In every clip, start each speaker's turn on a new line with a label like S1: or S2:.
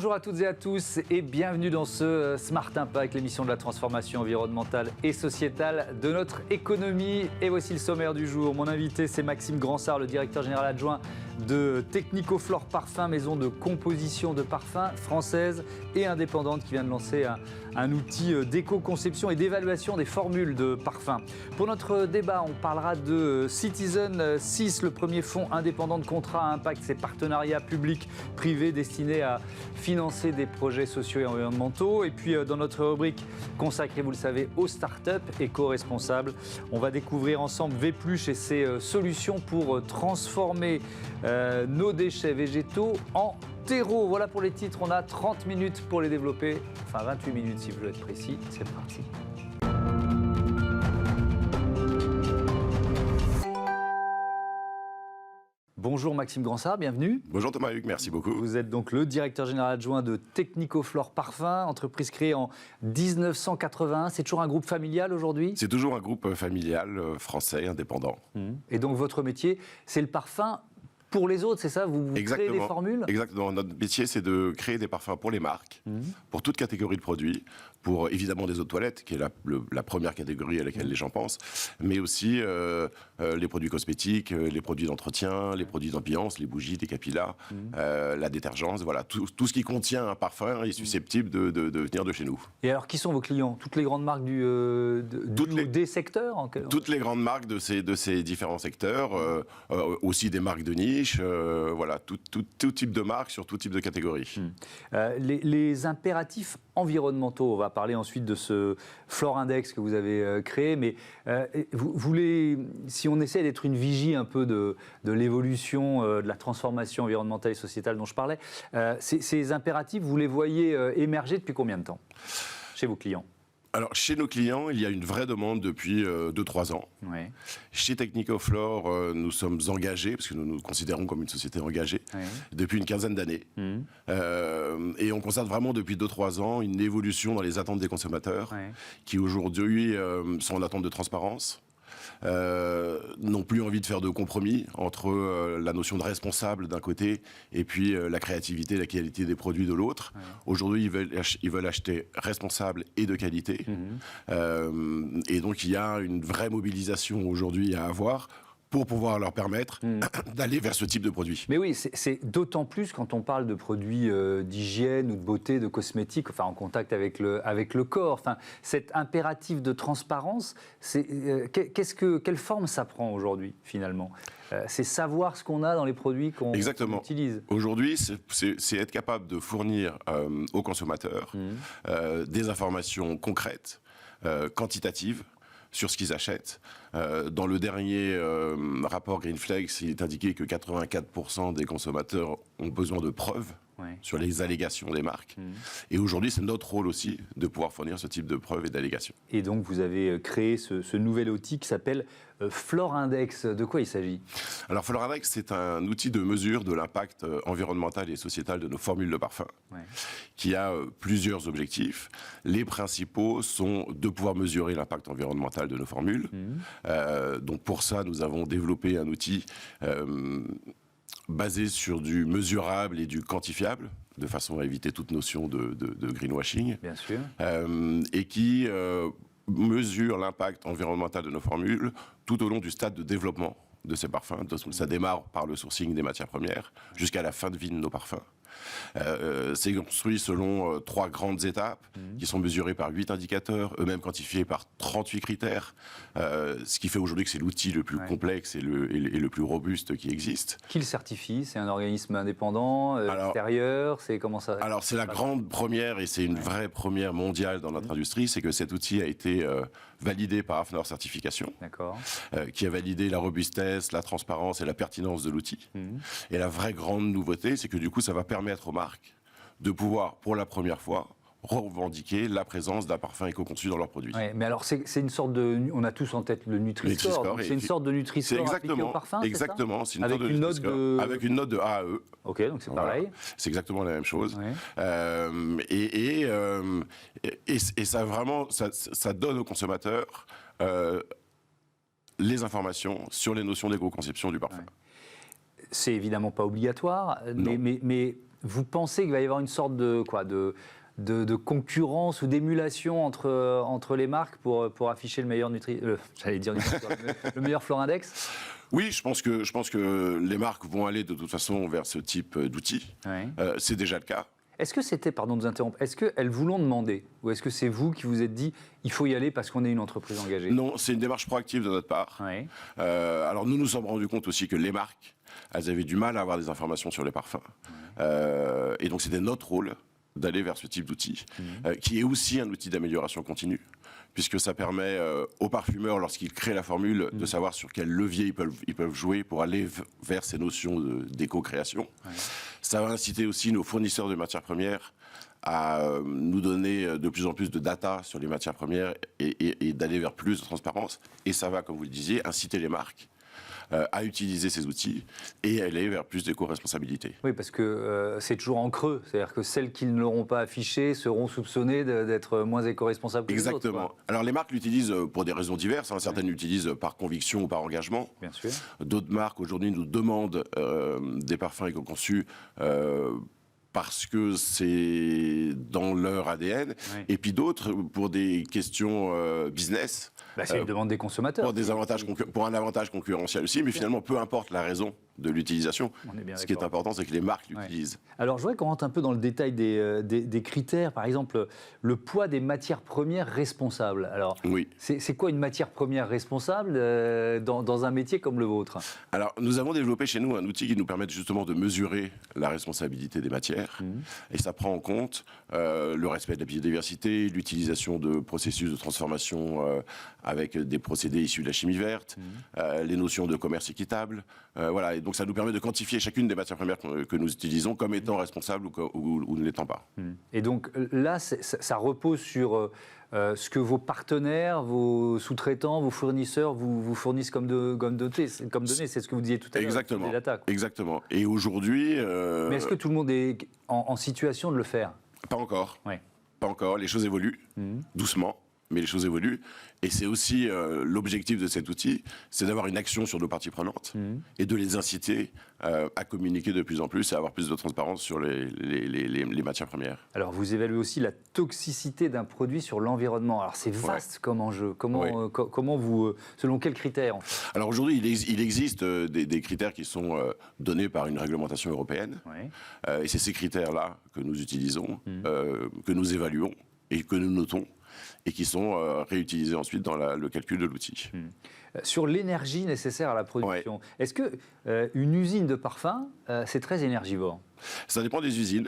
S1: Bonjour à toutes et à tous et bienvenue dans ce Smart Impact, l'émission de la transformation environnementale et sociétale de notre économie. Et voici le sommaire du jour. Mon invité, c'est Maxime Gransart, le directeur général adjoint de Technicoflore Parfum, maison de composition de parfums française et indépendante qui vient de lancer un outil d'éco-conception et d'évaluation des formules de parfums. Pour notre débat, on parlera de Citizen 6, le premier fonds indépendant de contrat à impact, ces partenariats publics-privés destinés à financer des projets sociaux et environnementaux. Et puis dans notre rubrique consacrée, vous le savez, aux startups éco-responsables, on va découvrir ensemble Vépluche et ses solutions pour transformer nos déchets végétaux en terreau. Voilà pour les titres, on a 30 minutes pour les développer, enfin 28 minutes si vous voulez être précis, c'est parti. Bonjour Maxime Gransart, bienvenue.
S2: Bonjour Thomas-Hugues, merci beaucoup.
S1: Vous êtes donc le directeur général adjoint de Technicoflore Parfum, entreprise créée en 1981. C'est toujours un groupe familial aujourd'hui ?
S2: C'est toujours un groupe familial français, indépendant.
S1: Et donc votre métier, c'est le parfum pour les autres, c'est ça ? Vous créez des formules ?
S2: Exactement. Notre métier, c'est de créer des parfums pour les marques, pour toute catégorie de produits, pour évidemment des eaux de toilette, qui est la première catégorie à laquelle les gens pensent, mais aussi les produits cosmétiques, les produits d'entretien, les produits d'ambiance, les bougies, les capillas, la détergence, voilà, tout ce qui contient un parfum est susceptible de venir de chez nous.
S1: Et alors, qui sont vos clients ? Toutes les grandes marques des secteurs
S2: Toutes les grandes marques de ces différents secteurs, aussi des marques de niche, voilà, tout type de marque sur tout type de catégorie.
S1: Les impératifs environnementaux, on va parler ensuite de ce Flore Index que vous avez créé, mais si on essaie d'être une vigie un peu de l'évolution, de la transformation environnementale et sociétale dont je parlais, ces impératifs, vous les voyez émerger depuis combien de temps chez vos clients ?
S2: Alors, chez nos clients, il y a une vraie demande depuis 2-3 ans.
S1: Ouais.
S2: Chez Technicoflore, nous sommes engagés, parce que nous nous considérons comme une société engagée, depuis une quinzaine d'années. Et on constate vraiment depuis 2-3 ans une évolution dans les attentes des consommateurs, qui aujourd'hui sont en attente de transparence. N'ont plus envie de faire de compromis entre la notion de responsable d'un côté et puis la créativité, la qualité des produits de l'autre. Aujourd'hui, ils veulent acheter responsable et de qualité. Et donc, il y a une vraie mobilisation aujourd'hui à avoir pour pouvoir leur permettre d'aller vers ce type de produit.
S1: Mais oui, c'est d'autant plus quand on parle de produits d'hygiène ou de beauté, de cosmétiques, enfin en contact avec le corps. Enfin, cet impératif de transparence, quelle forme ça prend aujourd'hui finalement ? C'est savoir ce qu'on a dans les produits qu'on utilise.
S2: Aujourd'hui, c'est être capable de fournir aux consommateurs des informations concrètes, quantitatives, sur ce qu'ils achètent. Dans le dernier rapport Greenflex, il est indiqué que 84% des consommateurs ont besoin de preuves sur les allégations des marques. Et aujourd'hui, c'est notre rôle aussi de pouvoir fournir ce type de preuves et d'allégations.
S1: Et donc, vous avez créé ce nouvel outil qui s'appelle Flore Index. De quoi il s'agit ?
S2: Alors, Flore Index, c'est un outil de mesure de l'impact environnemental et sociétal de nos formules de parfum, qui a plusieurs objectifs. Les principaux sont de pouvoir mesurer l'impact environnemental de nos formules. Donc, pour ça, nous avons développé un outil basé sur du mesurable et du quantifiable, de façon à éviter toute notion de greenwashing. Bien sûr. Et qui mesure l'impact environnemental de nos formules tout au long du stade de développement de ces parfums. Ça démarre par le sourcing des matières premières jusqu'à la fin de vie de nos parfums. C'est construit selon 3 grandes étapes qui sont mesurées par 8 indicateurs, eux-mêmes quantifiés par 38 critères, ce qui fait aujourd'hui que c'est l'outil le plus complexe et le plus robuste qui existe.
S1: Qui le certifie ? C'est un organisme indépendant, extérieur ? Comment ça ?
S2: Alors c'est la grande première et c'est une vraie première mondiale dans notre industrie, c'est que cet outil a été validé par AFNOR Certification, qui a validé la robustesse, la transparence et la pertinence de l'outil. Et la vraie grande nouveauté, c'est que du coup ça va permettre aux marques de pouvoir, pour la première fois, revendiquer la présence d'un parfum éco-conçu dans leurs produits.
S1: Mais alors, c'est une sorte de... On a tous en tête le Nutri-Score. C'est une sorte de Nutri-Score appliqué au parfum,
S2: exactement, c'est une
S1: avec
S2: sorte
S1: une
S2: de
S1: note de...
S2: Avec une note de A à E.
S1: Ok, donc c'est pareil.
S2: C'est exactement la même chose. Et ça vraiment, ça donne aux consommateurs les informations sur les notions d'éco-conception du parfum.
S1: c'est évidemment pas obligatoire, mais vous pensez qu'il va y avoir une sorte de concurrence ou d'émulation entre les marques pour afficher le meilleur le meilleur Florindex?
S2: Oui, je pense que les marques vont aller de toute façon vers ce type d'outils.
S1: Ouais.
S2: C'est déjà le cas.
S1: Est-ce que c'était, pardon de vous interrompre, est-ce qu'elles vous l'ont demandé ou est-ce que c'est vous qui vous êtes dit il faut y aller parce qu'on est une entreprise engagée?
S2: Non, c'est une démarche proactive de notre part.
S1: Ouais.
S2: Alors nous nous sommes rendus compte aussi que les marques, elles avaient du mal à avoir des informations sur les parfums. Et donc c'était notre rôle d'aller vers ce type d'outil, qui est aussi un outil d'amélioration continue, puisque ça permet aux parfumeurs, lorsqu'ils créent la formule, de savoir sur quel levier ils peuvent jouer pour aller vers ces notions d'éco-création. Ouais. Ça va inciter aussi nos fournisseurs de matières premières à nous donner de plus en plus de data sur les matières premières et d'aller vers plus de transparence. Et ça va, comme vous le disiez, inciter les marques à utiliser ces outils et à aller vers plus d'éco-responsabilité.
S1: Oui, parce que c'est toujours en creux. C'est-à-dire que celles qui ne l'auront pas affiché seront soupçonnées d'être moins éco-responsables que les autres.
S2: Exactement. Alors les marques l'utilisent pour des raisons diverses. Certaines l'utilisent par conviction ou par engagement.
S1: Bien sûr.
S2: D'autres marques aujourd'hui nous demandent des parfums éco-conçus parce que c'est dans leur ADN. Oui. Et puis d'autres pour des questions business.
S1: C'est une demande des consommateurs.
S2: Pour un avantage concurrentiel aussi, mais finalement, peu importe la raison de l'utilisation. Ce qui est important, c'est que les marques l'utilisent.
S1: Ouais. Alors, je voudrais qu'on rentre un peu dans le détail des critères. Par exemple, le poids des matières premières responsables. Alors, oui. C'est quoi une matière première responsable dans un métier comme le vôtre?
S2: Alors, nous avons développé chez nous un outil qui nous permet justement de mesurer la responsabilité des matières. Et ça prend en compte le respect de la biodiversité, l'utilisation de processus de transformation avec des procédés issus de la chimie verte, les notions de commerce équitable. Voilà. Et donc ça nous permet de quantifier chacune des matières premières que nous utilisons comme étant responsables ou ne l'étant pas.
S1: Et donc là, ça repose sur ce que vos partenaires, vos sous-traitants, vos fournisseurs vous fournissent comme données. C'est ce que vous disiez tout à l'heure.
S2: Exactement.
S1: Des data,
S2: Exactement. Et aujourd'hui...
S1: Mais est-ce que tout le monde est en situation de le faire?
S2: Pas encore.
S1: Ouais.
S2: Pas encore. Les choses évoluent, doucement. Mais les choses évoluent. Et c'est aussi l'objectif de cet outil, c'est d'avoir une action sur nos parties prenantes et de les inciter à communiquer de plus en plus et à avoir plus de transparence sur les matières premières.
S1: Alors, vous évaluez aussi la toxicité d'un produit sur l'environnement. Alors, c'est vaste comme enjeu. Comment vous... selon quels critères, en fait?
S2: Alors, aujourd'hui, il existe des critères qui sont donnés par une réglementation européenne. Et c'est ces critères-là que nous utilisons, que nous évaluons et que nous notons, et qui sont réutilisés ensuite dans le calcul de l'outil.
S1: Sur l'énergie nécessaire à la production, est-ce que une usine de parfum, c'est très énergivore?
S2: Ça dépend des usines.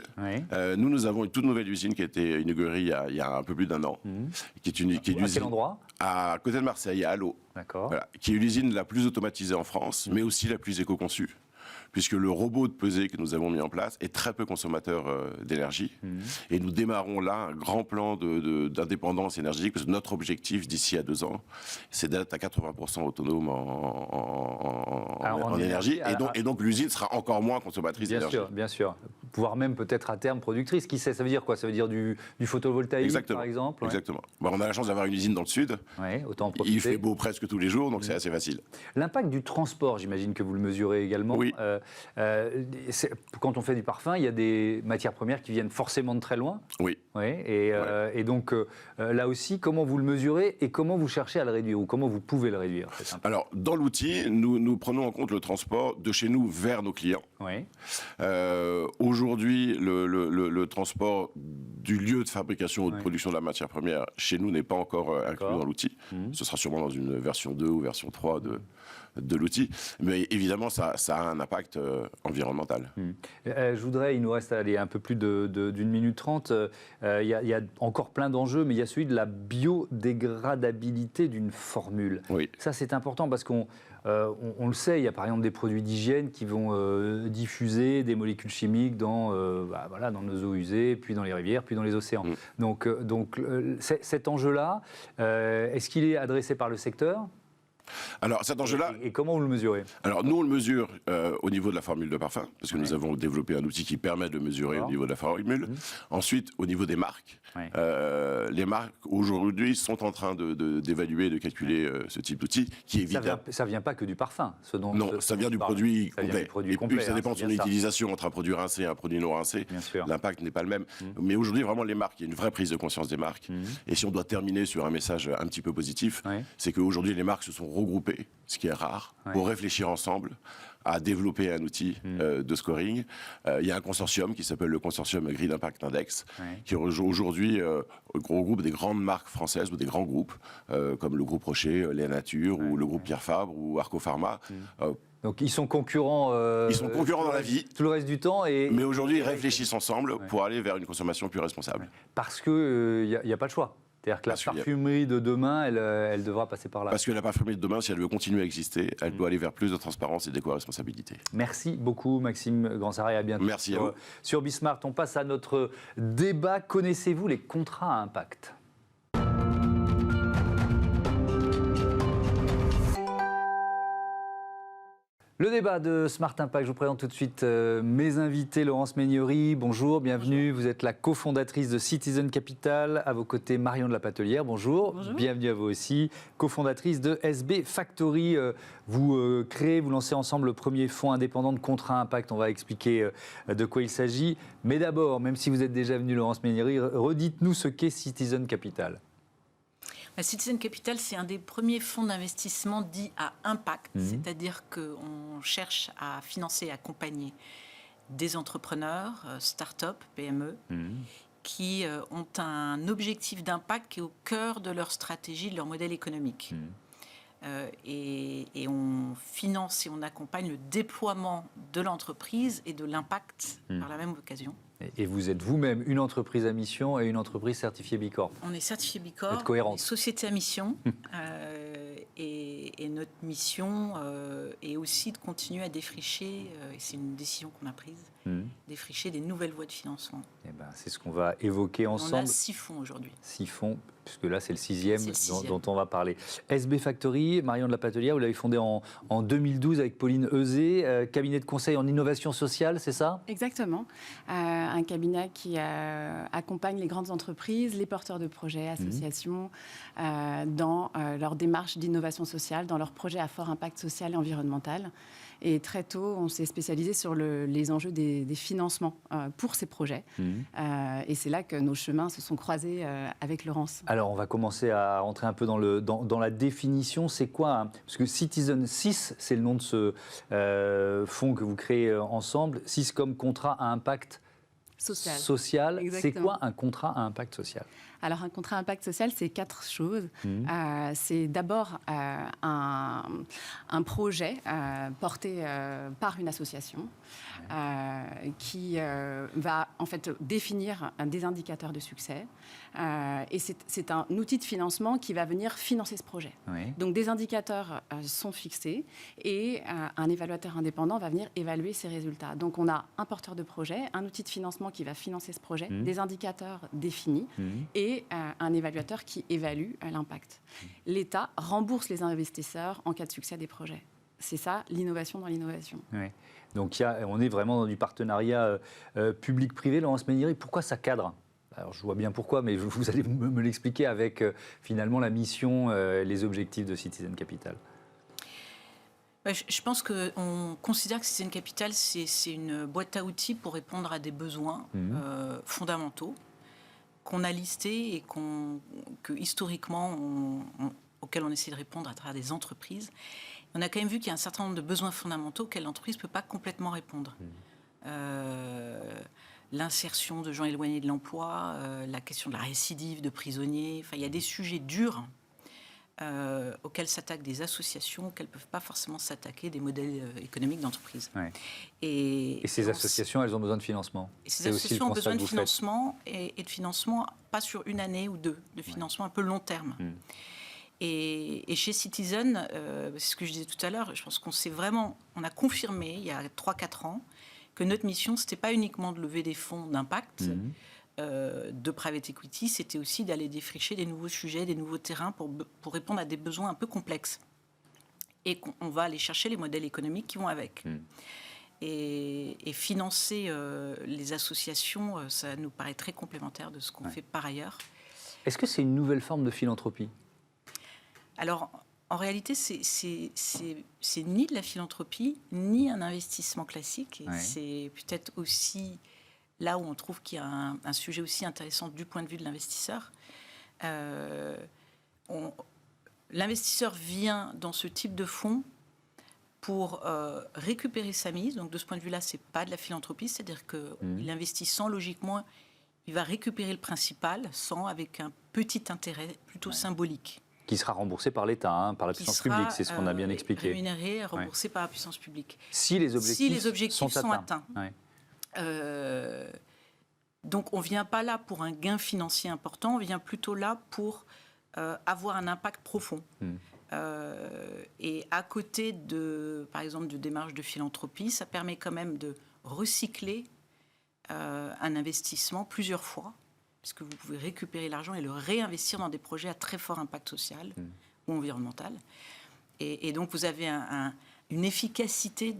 S2: Nous avons une toute nouvelle usine qui a été inaugurée il y a un peu plus d'un an. Qui est une
S1: à quel endroit?
S2: À côté de Marseille, à Allo.
S1: D'accord.
S2: Voilà, qui est l'usine la plus automatisée en France, mais aussi la plus éco-conçue, puisque le robot de pesée que nous avons mis en place est très peu consommateur d'énergie. Et nous démarrons là un grand plan d'indépendance énergétique, parce que notre objectif d'ici à 2 ans, c'est d'être à 80% autonome en énergie. Et donc l'usine sera encore moins consommatrice d'énergie.
S1: Bien sûr. Voire même peut-être à terme productrice. Qui sait, ça veut dire quoi? Ça veut dire du photovoltaïque, par exemple?
S2: Exactement. Bon, on a la chance d'avoir une usine dans le sud.
S1: Autant en profiter.
S2: Il fait beau presque tous les jours, donc c'est assez facile.
S1: L'impact du transport, j'imagine que vous le mesurez également.
S2: Oui.
S1: Quand on fait du parfum, il y a des matières premières qui viennent forcément de très loin.
S2: Oui.
S1: Et donc, là aussi, comment vous le mesurez et comment vous cherchez à le réduire ou comment vous pouvez le réduire?
S2: Alors, dans l'outil, nous prenons en compte le transport de chez nous vers nos clients. Aujourd'hui, le transport du lieu de fabrication ou de production de la matière première chez nous n'est pas encore inclus dans l'outil. Ce sera sûrement dans une version 2 ou version 3 de l'outil, mais évidemment ça a un impact environnemental.
S1: Je voudrais, il nous reste un peu plus d'une minute 30, il y a encore plein d'enjeux, mais il y a celui de la biodégradabilité d'une formule.
S2: Oui.
S1: Ça c'est important parce qu'on le sait, il y a par exemple des produits d'hygiène qui vont diffuser des molécules chimiques dans nos eaux usées, puis dans les rivières, puis dans les océans. Donc cet enjeu-là, est-ce qu'il est adressé par le secteur ?
S2: Alors cet enjeu-là...
S1: Et comment vous le mesurez?
S2: Alors nous, on le mesure au niveau de la formule de parfum, parce que nous avons développé un outil qui permet de mesurer au niveau de la formule. Ensuite, au niveau des marques. Les marques, aujourd'hui, sont en train d'évaluer, de calculer ce type d'outil, qui évidemment...
S1: Ça vient pas que du parfum,
S2: Non, ça vient du produit complet. Et puis ça dépend de son utilisation entre un produit rincé et un produit non rincé. L'impact n'est pas le même. Mais aujourd'hui, vraiment, les marques, il y a une vraie prise de conscience des marques. Et si on doit terminer sur un message un petit peu positif, c'est qu'aujourd'hui, les marques se sont regroupées, ce qui est rare, pour réfléchir ensemble à développer un outil de scoring. Il y a un consortium qui s'appelle le consortium Green Impact Index, qui aujourd'hui regroupe des grandes marques françaises ou des grands groupes, comme le groupe Rocher, Léa Nature, ou le groupe Pierre Fabre, ou Arco Pharma.
S1: Donc ils sont concurrents.
S2: Ils sont concurrents dans la vie.
S1: Tout le reste du temps.
S2: Mais aujourd'hui, ils réfléchissent ensemble pour aller vers une consommation plus responsable.
S1: Parce qu'il n'y a pas de choix. C'est-à-dire que la parfumerie de demain, elle devra passer par là.
S2: Parce que la parfumerie de demain, si elle veut continuer à exister, elle doit aller vers plus de transparence et d'éco-responsabilité.
S1: Merci beaucoup, Maxime Gransart, et à bientôt.
S2: Merci à vous.
S1: Sur Bismart, on passe à notre débat. Connaissez-vous les contrats à impact ? Le débat de Smart Impact, je vous présente tout de suite mes invités. Laurence Meignery, bonjour, bienvenue. Bonjour. Vous êtes la cofondatrice de Citizen Capital. À vos côtés, Marion de la Patelière, bonjour. Bonjour. Bienvenue à vous aussi. Cofondatrice de SB Factory. Vous lancez ensemble le premier fonds indépendant de contrat impact. On va expliquer de quoi il s'agit. Mais d'abord, même si vous êtes déjà venue, Laurence Meignery, redites-nous ce qu'est Citizen Capital.
S3: Citizen Capital, c'est un des premiers fonds d'investissement dits à impact, c'est-à-dire qu'on cherche à financer et accompagner des entrepreneurs, start-up, PME, qui ont un objectif d'impact qui est au cœur de leur stratégie, de leur modèle économique. Et on finance et on accompagne le déploiement de l'entreprise et de l'impact par la même occasion.
S1: Et vous êtes vous-même une entreprise à mission et une entreprise certifiée Bicorp.
S3: On est certifié Bicorp,
S1: vous êtes cohérente.
S3: On est société à mission. Et notre mission est aussi de continuer à défricher, et c'est une décision qu'on a prise, défricher des nouvelles voies de financement.
S1: Et ben, c'est ce qu'on va évoquer ensemble.
S3: On a 6 fonds aujourd'hui.
S1: 6 fonds, puisque là c'est le sixième dont on va parler. SB Factory, Marion de la Patelière, vous l'avez fondé en 2012 avec Pauline Euzet, cabinet de conseil en innovation sociale, c'est ça ?
S4: Exactement. Un cabinet qui accompagne les grandes entreprises, les porteurs de projets, associations, dans leur démarche d'innovation sociale, dans leurs projets à fort impact social et environnemental. Et très tôt, on s'est spécialisé sur les enjeux des financements pour ces projets. Et c'est là que nos chemins se sont croisés avec Laurence.
S1: Alors, on va commencer à rentrer un peu dans la définition. C'est quoi parce que Citizen 6, c'est le nom de ce fonds que vous créez ensemble. 6 comme contrat à impact social. C'est quoi un contrat à impact social ?
S4: Alors, un contrat à impact social, c'est 4 choses. C'est d'abord un projet porté par une association qui va en fait définir des indicateurs de succès. Et c'est un outil de financement qui va venir financer ce projet. Donc, des indicateurs sont fixés et un évaluateur indépendant va venir évaluer ces résultats. Donc, on a un porteur de projet, un outil de financement qui va financer ce projet, des indicateurs définis et un évaluateur qui évalue l'impact. L'État rembourse les investisseurs en cas de succès des projets. C'est ça, l'innovation dans l'innovation.
S1: Oui. Donc on est vraiment dans du partenariat public-privé. Laurence Meignery, pourquoi ça cadre ? Alors je vois bien pourquoi, mais vous allez me l'expliquer avec finalement la mission, les objectifs de Citizen Capital.
S3: Je pense qu'on considère que Citizen Capital, c'est une boîte à outils pour répondre à des besoins fondamentaux qu'on a listés et que historiquement, auxquels on essaie de répondre à travers des entreprises. On a quand même vu qu'il y a un certain nombre de besoins fondamentaux auxquels l'entreprise ne peut pas complètement répondre. L'insertion de gens éloignés de l'emploi, la question de la récidive de prisonniers. Enfin, il y a des sujets durs auxquels s'attaquent des associations, auxquels ne peuvent pas forcément s'attaquer des modèles économiques d'entreprise.
S1: Ouais. Et ces associations, elles ont besoin de financement.
S3: Et ces associations ont besoin de financement et de financement, pas sur une année ou deux, de financement un peu long terme. Et chez Citizen, c'est ce que je disais tout à l'heure, je pense on a confirmé il y a 3-4 ans que notre mission, ce n'était pas uniquement de lever des fonds d'impact, de private equity, c'était aussi d'aller défricher des nouveaux sujets, des nouveaux terrains pour répondre à des besoins un peu complexes. et qu'on va aller chercher les modèles économiques qui vont avec. Et financer les associations, ça nous paraît très complémentaire de ce qu'on fait par ailleurs.
S1: Est-ce que c'est une nouvelle forme de philanthropie ?
S3: Alors, en réalité, c'est ni de la philanthropie, ni un investissement classique. Et c'est peut-être aussi là où on trouve qu'il y a un sujet aussi intéressant du point de vue de l'investisseur. L'investisseur vient dans ce type de fonds pour récupérer sa mise. Donc, de ce point de vue-là, ce n'est pas de la philanthropie. C'est-à-dire qu'il investit sans, logiquement, il va récupérer le principal, sans, avec un petit intérêt plutôt symbolique.
S1: Qui sera remboursé par l'État, par la puissance publique, c'est ce qu'on a bien expliqué.
S3: Rémunéré, remboursé par la puissance publique.
S1: Si les objectifs
S3: sont atteints. Donc, on ne vient pas là pour un gain financier important, on vient plutôt là pour avoir un impact profond. Et à côté par exemple, de démarches de philanthropie, ça permet quand même de recycler un investissement plusieurs fois, puisque vous pouvez récupérer l'argent et le réinvestir dans des projets à très fort impact social ou environnemental. Et donc, vous avez une efficacité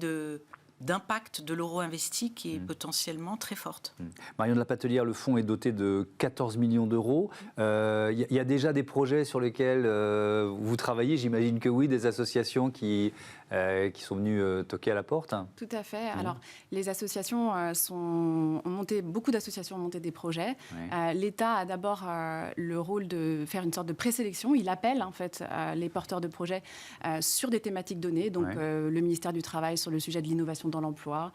S3: d'impact de l'euro investi qui est potentiellement très forte.
S1: Marion de la Patelière, le fonds est doté de 14 millions d'euros. Il y a déjà des projets sur lesquels vous travaillez, j'imagine que oui, des associations qui sont venues toquer à la porte.
S4: Tout à fait. Alors, les associations beaucoup d'associations ont monté des projets. L'État a d'abord le rôle de faire une sorte de présélection. Il appelle en fait les porteurs de projets sur des thématiques données. Donc, le ministère du Travail sur le sujet de l'innovation dans l'emploi,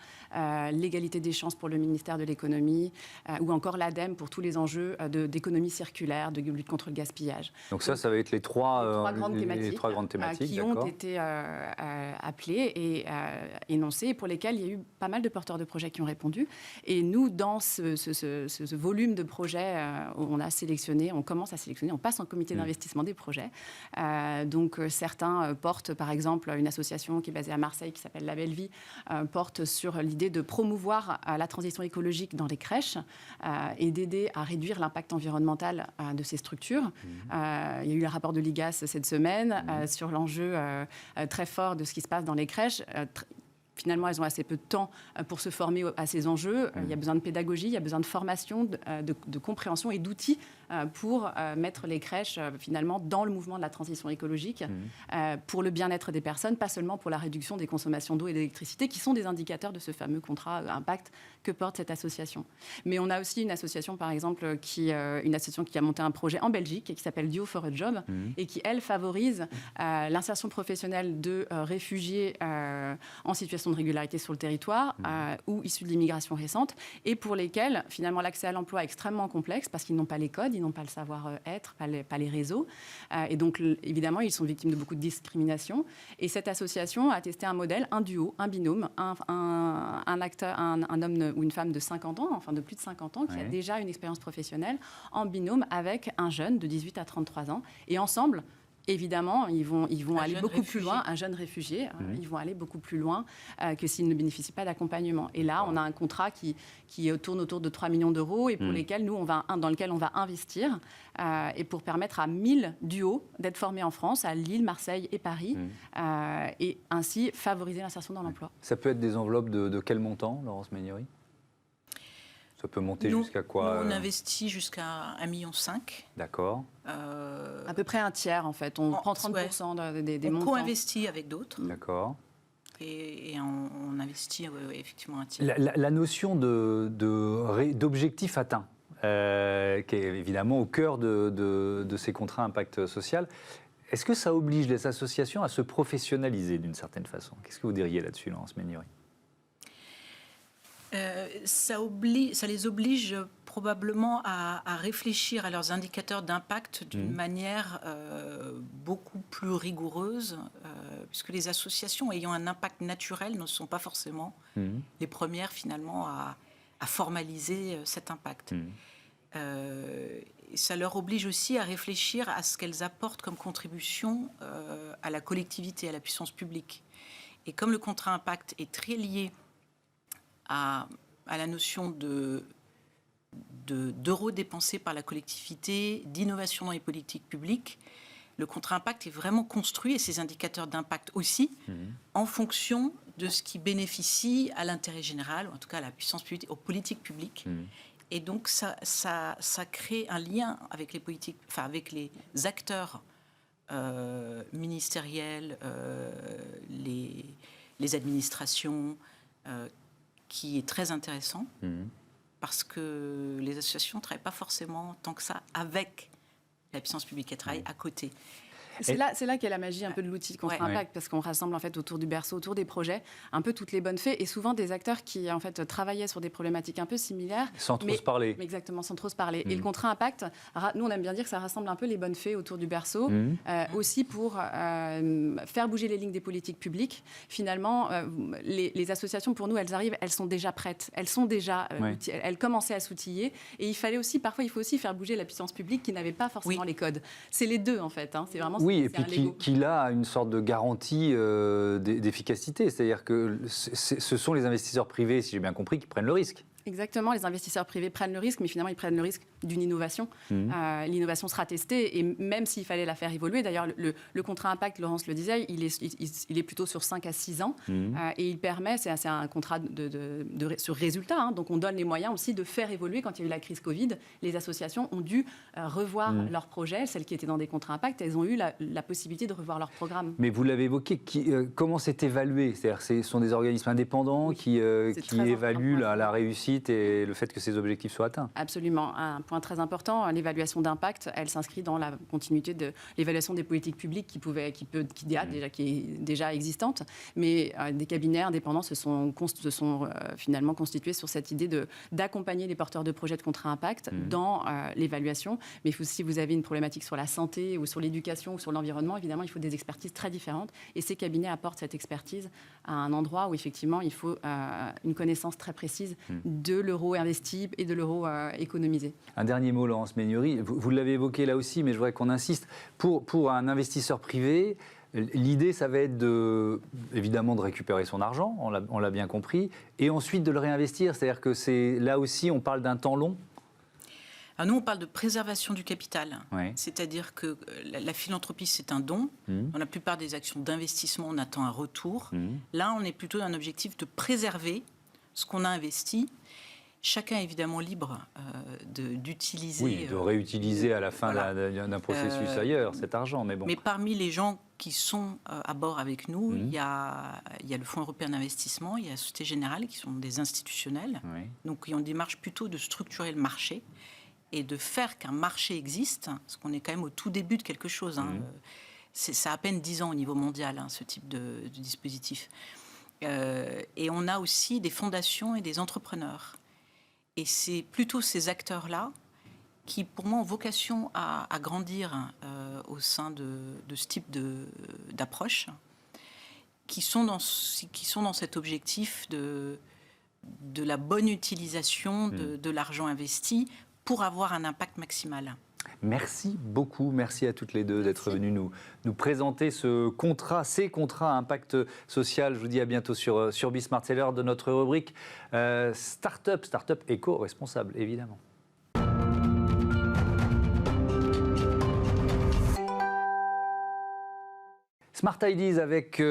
S4: l'égalité des chances pour le ministère de l'économie, ou encore l'ADEME pour tous les enjeux d'économie circulaire, de lutte contre le gaspillage.
S1: Donc ça va être les trois grandes thématiques
S4: qui ont été appelés et énoncés, pour lesquels il y a eu pas mal de porteurs de projets qui ont répondu. Et nous, dans ce volume de projets, on commence à sélectionner, on passe en comité d'investissement des projets. Donc certains portent, par exemple, une association qui est basée à Marseille qui s'appelle La Belle Vie, porte sur l'idée de promouvoir la transition écologique dans les crèches et d'aider à réduire l'impact environnemental de ces structures. Il y a eu le rapport de l'IGAS cette semaine sur l'enjeu très fort de ce qui se passe dans les crèches. Finalement, elles ont assez peu de temps pour se former à ces enjeux. Il y a besoin de pédagogie, il y a besoin de formation, de compréhension et d'outils pour mettre les crèches finalement dans le mouvement de la transition écologique, pour le bien-être des personnes, pas seulement pour la réduction des consommations d'eau et d'électricité, qui sont des indicateurs de ce fameux contrat impact que porte cette association. Mais on a aussi une association, par exemple, une association qui a monté un projet en Belgique et qui s'appelle Duo for a Job et qui, elle, favorise l'insertion professionnelle de réfugiés en situation de régularité sur le territoire ou issus de l'immigration récente, et pour lesquels, finalement, l'accès à l'emploi est extrêmement complexe parce qu'ils n'ont pas les codes, ils n'ont pas le savoir-être, pas les réseaux. Et donc, évidemment, ils sont victimes de beaucoup de discrimination. Et cette association a testé un modèle, un duo, un binôme, un acteur, un homme ou une femme de 50 ans, enfin de plus de 50 ans, qui a déjà une expérience professionnelle, en binôme avec un jeune de 18 à 33 ans. Et ensemble, évidemment, ils vont aller beaucoup plus loin, un jeune réfugié, ils vont aller beaucoup plus loin que s'ils ne bénéficient pas d'accompagnement. Et là, on a un contrat qui tourne autour de 3 millions d'euros et pour lesquels dans lequel on va investir et pour permettre à 1000 duos d'être formés en France, à Lille, Marseille et Paris, et ainsi favoriser l'insertion dans l'emploi.
S1: Ça peut être des enveloppes de quel montant, Laurence Méniori ? Ça peut monter jusqu'à quoi?
S3: Nous, on investit jusqu'à 1,5 million.
S1: D'accord.
S4: À peu près un tiers, en fait. On prend 30% des montants.
S3: On co-investit avec d'autres.
S1: D'accord.
S3: Et on investit effectivement un tiers.
S1: La notion d'objectif atteint, qui est évidemment au cœur de ces contrats impact social, est-ce que ça oblige les associations à se professionnaliser d'une certaine façon? Qu'est-ce que vous diriez là-dessus, Laurence Méniori?
S3: Ça les oblige probablement à réfléchir à leurs indicateurs d'impact d'une manière beaucoup plus rigoureuse, puisque les associations ayant un impact naturel ne sont pas forcément les premières finalement à formaliser cet impact. Ça leur oblige aussi à réfléchir à ce qu'elles apportent comme contribution à la collectivité, à la puissance publique. Et comme le contrat impact est très lié à la notion d'euros dépensés par la collectivité, d'innovation dans les politiques publiques, le contrat impact est vraiment construit, et ces indicateurs d'impact aussi, en fonction de ce qui bénéficie à l'intérêt général, ou en tout cas à la puissance publique, aux politiques publiques. Et donc, ça crée un lien avec les politiques, enfin, avec les acteurs ministériels, les administrations, qui est très intéressant, parce que les associations ne travaillent pas forcément tant que ça avec la puissance publique, elles travaillent à côté.
S4: C'est là qu'est la magie un peu de l'outil contrat impact, parce qu'on rassemble en fait autour du berceau, autour des projets, un peu toutes les bonnes fées, et souvent des acteurs qui en fait travaillaient sur des problématiques un peu similaires.
S1: Sans trop se parler.
S4: Exactement, sans trop se parler. Et le contrat impact, nous on aime bien dire que ça rassemble un peu les bonnes fées autour du berceau, aussi pour faire bouger les lignes des politiques publiques. Finalement, les associations, pour nous, elles arrivent, elles sont déjà prêtes, elles sont déjà, elles commençaient à s'outiller, et il faut aussi faire bouger la puissance publique qui n'avait pas forcément les codes. C'est les deux en fait, c'est vraiment.
S1: Oui, et puis qu'il a une sorte de garantie d'efficacité. C'est-à-dire que ce sont les investisseurs privés, si j'ai bien compris, qui prennent le risque.
S4: Exactement, les investisseurs privés prennent le risque, mais finalement, ils prennent le risque d'une innovation. L'innovation sera testée, et même s'il fallait la faire évoluer, d'ailleurs, le contrat impact, Laurence le disait, il est plutôt sur 5 à 6 ans, et il permet, c'est un contrat sur résultat, donc on donne les moyens aussi de faire évoluer. Quand il y a eu la crise Covid, les associations ont dû revoir leurs projets, celles qui étaient dans des contrats impact, elles ont eu la possibilité de revoir leur programme.
S1: Mais vous l'avez évoqué, comment c'est évalué? C'est-à-dire, ce sont des organismes indépendants qui évaluent la réussite et le fait que ces objectifs soient atteints.
S4: Absolument. Un point très important, l'évaluation d'impact, elle s'inscrit dans la continuité de l'évaluation des politiques publiques qui est déjà existante, mais des cabinets indépendants se sont finalement constitués sur cette idée d'accompagner les porteurs de projets de contrat impact dans l'évaluation. Mais si vous avez une problématique sur la santé ou sur l'éducation ou sur l'environnement, évidemment, il faut des expertises très différentes, et ces cabinets apportent cette expertise à un endroit où effectivement il faut une connaissance très précise de l'euro investi et de l'euro économisé.
S1: Un dernier mot, Laurence Méniori, vous l'avez évoqué là aussi, mais je voudrais qu'on insiste. Pour un investisseur privé, l'idée, ça va être évidemment de récupérer son argent, on l'a bien compris, et ensuite de le réinvestir. C'est-à-dire que là aussi, on parle d'un temps long.
S3: Alors nous, on parle de préservation du capital. C'est-à-dire que la philanthropie, c'est un don. Dans la plupart des actions d'investissement, on attend un retour. Là, on est plutôt dans un objectif de préserver ce qu'on a investi. Chacun est évidemment libre d'utiliser...
S1: Oui, de réutiliser à la fin d'un processus ailleurs, cet argent. Mais
S3: parmi les gens qui sont à bord avec nous, il y a le Fonds européen d'investissement, il y a la Société Générale, qui sont des institutionnels, donc qui ont une démarche plutôt de structurer le marché et de faire qu'un marché existe, parce qu'on est quand même au tout début de quelque chose. Ça a à peine 10 ans au niveau mondial, ce type de dispositif. Et on a aussi des fondations et des entrepreneurs. Et c'est plutôt ces acteurs-là qui, pour moi, ont vocation à grandir au sein de ce type d'approche, qui sont dans cet objectif de la bonne utilisation de l'argent investi pour avoir un impact maximal.
S1: Merci beaucoup, merci à toutes les deux d'être venues nous présenter ces contrats à impact social. Je vous dis à bientôt sur Bismart. C'est l'heure de notre rubrique Start-up éco-responsable, évidemment. Smart Ideas avec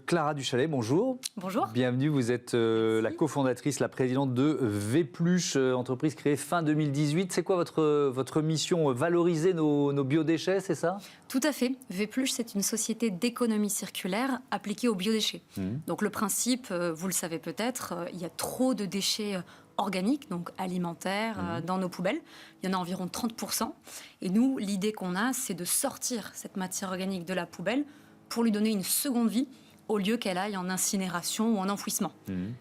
S1: Clara Duchalet, bonjour.
S5: Bonjour.
S1: Bienvenue, vous êtes la cofondatrice, la présidente de Vplush, entreprise créée fin 2018. C'est quoi votre mission? Valoriser nos biodéchets, c'est ça?
S5: Tout à fait. Vplush, c'est une société d'économie circulaire appliquée aux biodéchets. Donc le principe, vous le savez peut-être, il y a trop de déchets organiques, donc alimentaires, dans nos poubelles. Il y en a environ 30%. Et nous, l'idée qu'on a, c'est de sortir cette matière organique de la poubelle pour lui donner une seconde vie au lieu qu'elle aille en incinération ou en enfouissement.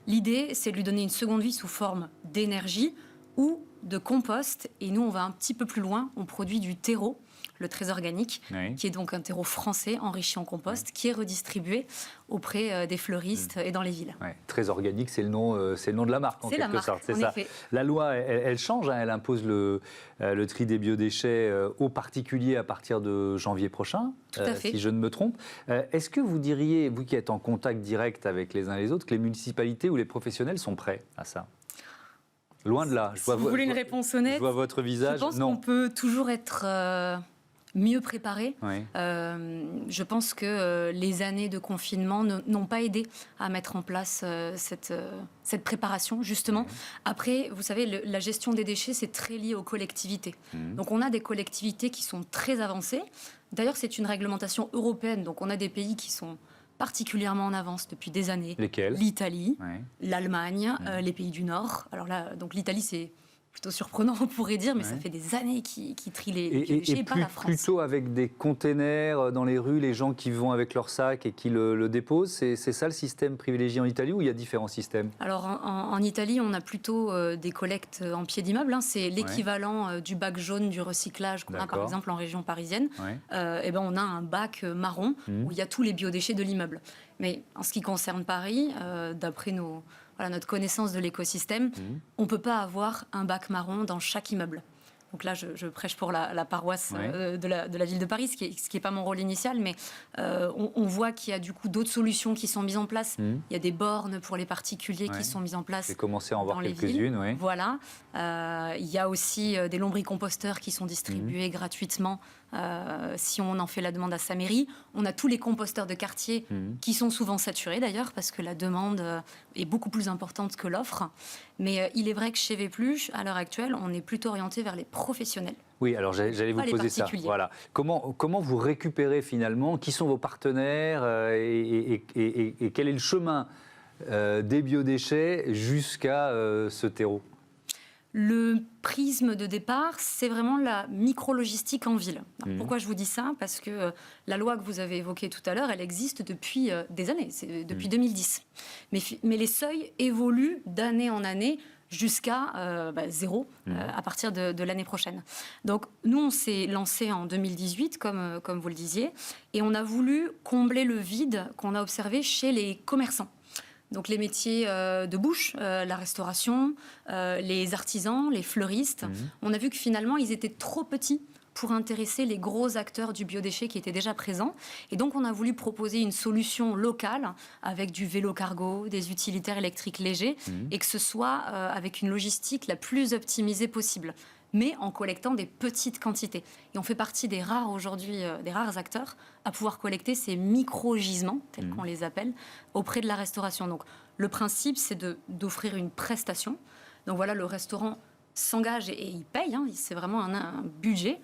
S5: L'idée, c'est de lui donner une seconde vie sous forme d'énergie ou de compost. Et nous, on va un petit peu plus loin. On produit du terreau, le très organique, qui est donc un terreau français enrichi en compost, qui est redistribué auprès des fleuristes et dans les villes.
S1: Très organique, c'est le nom de la marque, en quelque sorte. C'est ça. La loi, elle change, elle impose le tri des biodéchets aux particuliers à partir de janvier prochain, si je ne me trompe. Est-ce que vous diriez, vous qui êtes en contact direct avec les uns et les autres, que les municipalités ou les professionnels sont prêts à ça? Loin de là.
S5: Si vous voulez une réponse honnête,
S1: je vois votre visage.
S5: Je pense qu'on peut toujours être mieux préparés.
S1: Oui.
S5: Je pense que les années de confinement n'ont pas aidé à mettre en place cette préparation, justement.
S1: Oui.
S5: Après, vous savez, la gestion des déchets, c'est très lié aux collectivités. Donc on a des collectivités qui sont très avancées. D'ailleurs, c'est une réglementation européenne, donc on a des pays qui sont particulièrement en avance depuis des années.
S1: Lesquels?
S5: L'Italie,
S1: Oui.
S5: l'Allemagne, les pays du Nord. Alors là, donc l'Italie, c'est plutôt surprenant, on pourrait dire, mais ça fait des années qu'ils trient les déchets, et pas la France.
S1: Plutôt avec des containers dans les rues, les gens qui vont avec leur sac et qui le déposent, c'est ça le système privilégié en Italie, ou il y a différents systèmes?
S5: Alors en Italie, on a plutôt des collectes en pied d'immeuble. C'est l'équivalent du bac jaune du recyclage qu'on a par exemple en région parisienne. Et ben on a un bac marron où il y a tous les biodéchets de l'immeuble. Mais en ce qui concerne Paris, d'après notre connaissance de l'écosystème, on ne peut pas avoir un bac marron dans chaque immeuble. Donc là, je prêche pour la paroisse de la ville de Paris, ce qui est pas mon rôle initial, mais on voit qu'il y a du coup d'autres solutions qui sont mises en place. Il y a des bornes pour les particuliers qui sont mises en place.
S1: J'ai commencé à en voir quelques-unes.
S5: Voilà. Il y a aussi des lombricomposteurs qui sont distribués gratuitement si on en fait la demande à sa mairie. On a tous les composteurs de quartier qui sont souvent saturés d'ailleurs, parce que la demande est beaucoup plus importante que l'offre. Mais il est vrai que chez Vépluche, à l'heure actuelle, on est plutôt orienté vers les professionnels.
S1: Oui, alors j'allais vous poser ça. Voilà. Comment vous récupérez finalement? Qui sont vos partenaires et quel est le chemin des biodéchets jusqu'à ce terreau?
S5: Le prisme de départ, c'est vraiment la micro-logistique en ville. Alors, pourquoi je vous dis ça? Parce que la loi que vous avez évoquée tout à l'heure, elle existe depuis des années, c'est depuis 2010. Mais les seuils évoluent d'année en année jusqu'à zéro à partir de l'année prochaine. Donc nous, on s'est lancé en 2018, comme vous le disiez, et on a voulu combler le vide qu'on a observé chez les commerçants. Donc les métiers de bouche, la restauration, les artisans, les fleuristes, on a vu que finalement, ils étaient trop petits pour intéresser les gros acteurs du biodéchet qui étaient déjà présents. Et donc, on a voulu proposer une solution locale avec du vélo cargo, des utilitaires électriques légers, et que ce soit avec une logistique la plus optimisée possible, mais en collectant des petites quantités. Et on fait partie des rares aujourd'hui, des rares acteurs à pouvoir collecter ces micro-gisements, tels qu'on les appelle, auprès de la restauration. Donc, le principe, c'est d'offrir une prestation. Donc voilà, le restaurant s'engage et il paye, c'est vraiment un budget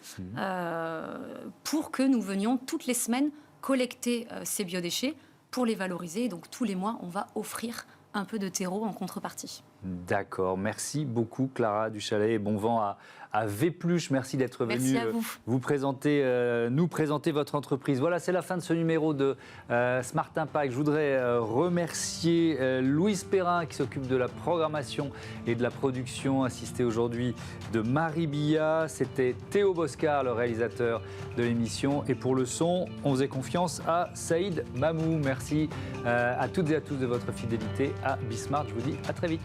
S5: pour que nous venions toutes les semaines collecter ces biodéchets pour les valoriser. Et donc tous les mois, on va offrir un peu de terreau en contrepartie. D'accord, merci beaucoup Clara Duchalet et bon vent à Vépluche. Merci d'être venue nous présenter votre entreprise. Voilà, c'est la fin de ce numéro de Smart Impact. Je voudrais remercier Louise Perrin qui s'occupe de la programmation et de la production, assistée aujourd'hui de Marie Billat. C'était Théo Boscar, le réalisateur de l'émission. Et pour le son, on faisait confiance à Saïd Mamou. Merci à toutes et à tous de votre fidélité à Bismart. Je vous dis à très vite.